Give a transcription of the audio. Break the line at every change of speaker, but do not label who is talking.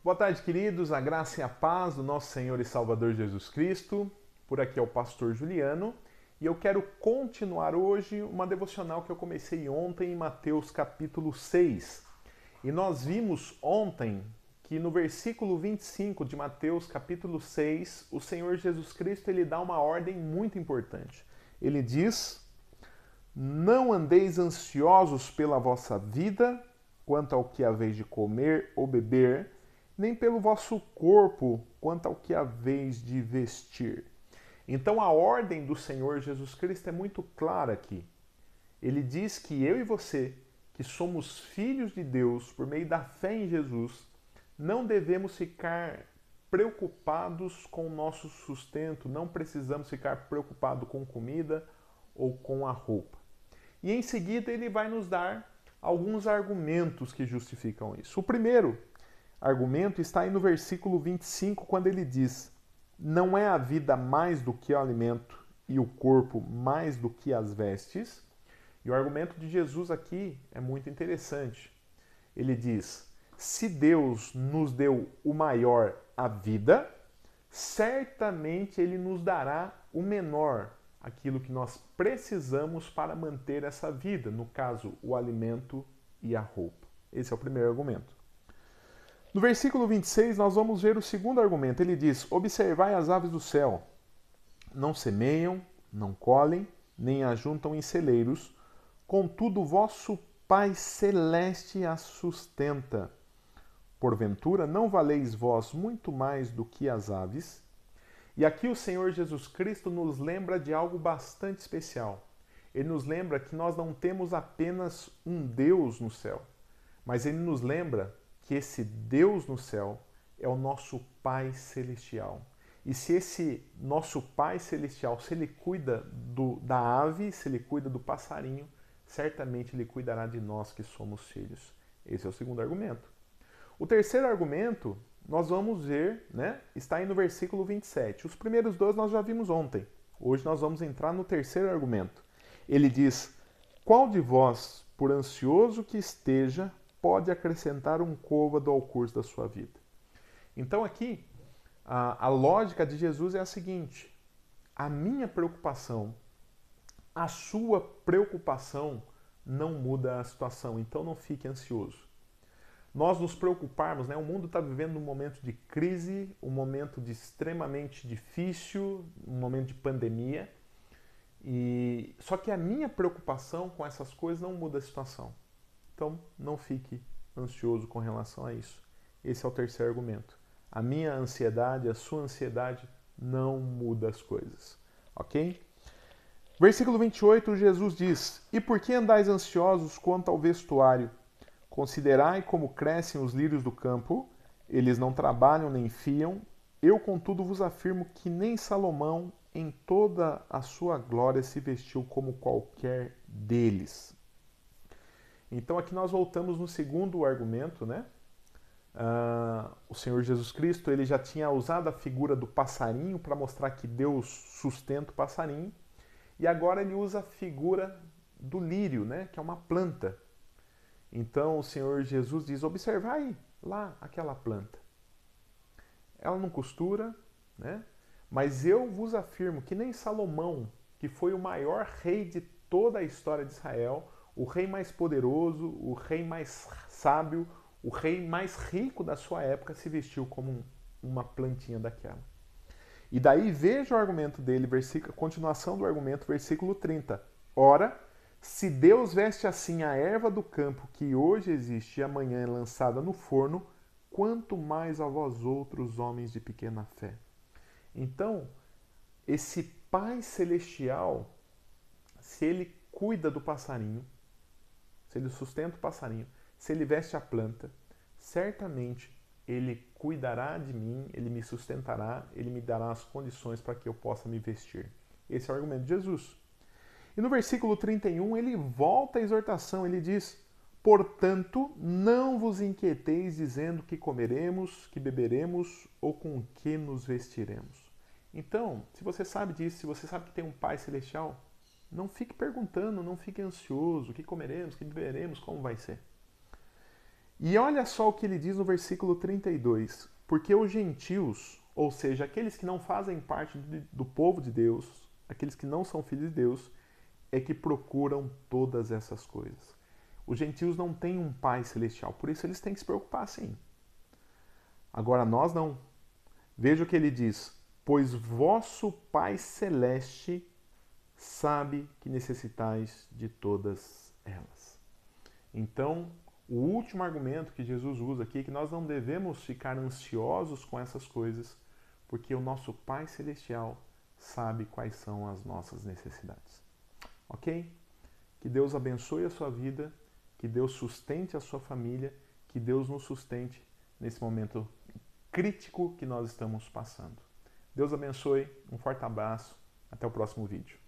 Boa tarde, queridos, a graça e a paz do nosso Senhor e Salvador Jesus Cristo. Por aqui é o pastor Juliano e eu quero continuar hoje uma devocional que eu comecei ontem em Mateus capítulo 6. E nós vimos ontem que no versículo 25 de Mateus capítulo 6, o Senhor Jesus Cristo ele dá uma ordem muito importante. Ele diz: não andeis ansiosos pela vossa vida, quanto ao que haveis de comer ou beber, nem pelo vosso corpo, quanto ao que haveis de vestir. Então a ordem do Senhor Jesus Cristo é muito clara aqui. Ele diz que eu e você, que somos filhos de Deus por meio da fé em Jesus, não devemos ficar preocupados com o nosso sustento, não precisamos ficar preocupados com comida ou com a roupa. E em seguida ele vai nos dar alguns argumentos que justificam isso. O primeiro argumento está aí no versículo 25, quando ele diz: não é a vida mais do que o alimento e o corpo mais do que as vestes? E o argumento de Jesus aqui é muito interessante. Ele diz: se Deus nos deu o maior, a vida, certamente Ele nos dará o menor, aquilo que nós precisamos para manter essa vida, no caso, o alimento e a roupa. Esse é o primeiro argumento. No versículo 26, nós vamos ver o segundo argumento. Ele diz: observai as aves do céu. Não semeiam, não colhem, nem ajuntam em celeiros, contudo vosso Pai Celeste as sustenta. Porventura, não valeis vós muito mais do que as aves? E aqui o Senhor Jesus Cristo nos lembra de algo bastante especial. Ele nos lembra que nós não temos apenas um Deus no céu, mas ele nos lembra que esse Deus no céu é o nosso Pai Celestial. E se esse nosso Pai Celestial, se ele cuida da ave, se ele cuida do passarinho, certamente ele cuidará de nós que somos filhos. Esse é o segundo argumento. O terceiro argumento, nós vamos ver, está aí no versículo 27. Os primeiros dois nós já vimos ontem. Hoje nós vamos entrar no terceiro argumento. Ele diz: qual de vós, por ansioso que esteja, pode acrescentar um côvado ao curso da sua vida? Então aqui, a lógica de Jesus é a seguinte: a minha preocupação, a sua preocupação não muda a situação, então não fique ansioso. Nós nos preocuparmos, o mundo está vivendo um momento de crise, um momento de extremamente difícil, um momento de pandemia, só que a minha preocupação com essas coisas não muda a situação. Então, não fique ansioso com relação a isso. Esse é o terceiro argumento. A minha ansiedade, a sua ansiedade não muda as coisas. Ok? Versículo 28, Jesus diz: e por que andais ansiosos quanto ao vestuário? Considerai como crescem os lírios do campo, eles não trabalham nem fiam. Eu, contudo, vos afirmo que nem Salomão, em toda a sua glória, se vestiu como qualquer deles. Então aqui nós voltamos no segundo argumento, o Senhor Jesus Cristo ele já tinha usado a figura do passarinho para mostrar que Deus sustenta o passarinho, e agora ele usa a figura do lírio, que é uma planta. Então o Senhor Jesus diz: observai lá aquela planta. Ela não costura, mas eu vos afirmo que nem Salomão, que foi o maior rei de toda a história de Israel, o rei mais poderoso, o rei mais sábio, o rei mais rico da sua época, se vestiu como uma plantinha daquela. E daí veja o argumento dele, a continuação do argumento, versículo 30. Ora, se Deus veste assim a erva do campo, que hoje existe e amanhã é lançada no forno, quanto mais a vós outros, homens de pequena fé. Então, esse Pai Celestial, se ele cuida do passarinho, se ele sustenta o passarinho, se ele veste a planta, certamente ele cuidará de mim, ele me sustentará, ele me dará as condições para que eu possa me vestir. Esse é o argumento de Jesus. E no versículo 31 ele volta à exortação, ele diz: portanto, não vos inquieteis dizendo que comeremos, que beberemos ou com que nos vestiremos. Então, se você sabe disso, se você sabe que tem um Pai Celestial, não fique perguntando, não fique ansioso, o que comeremos, o que beberemos, como vai ser. E olha só o que ele diz no versículo 32. Porque os gentios, ou seja, aqueles que não fazem parte do povo de Deus, aqueles que não são filhos de Deus, é que procuram todas essas coisas. Os gentios não têm um Pai celestial, por isso eles têm que se preocupar sim. Agora nós não. Veja o que ele diz: pois vosso Pai celeste sabe que necessitais de todas elas. Então, o último argumento que Jesus usa aqui é que nós não devemos ficar ansiosos com essas coisas, porque o nosso Pai celestial sabe quais são as nossas necessidades. Ok? Que Deus abençoe a sua vida, que Deus sustente a sua família, que Deus nos sustente nesse momento crítico que nós estamos passando. Deus abençoe, um forte abraço, até o próximo vídeo.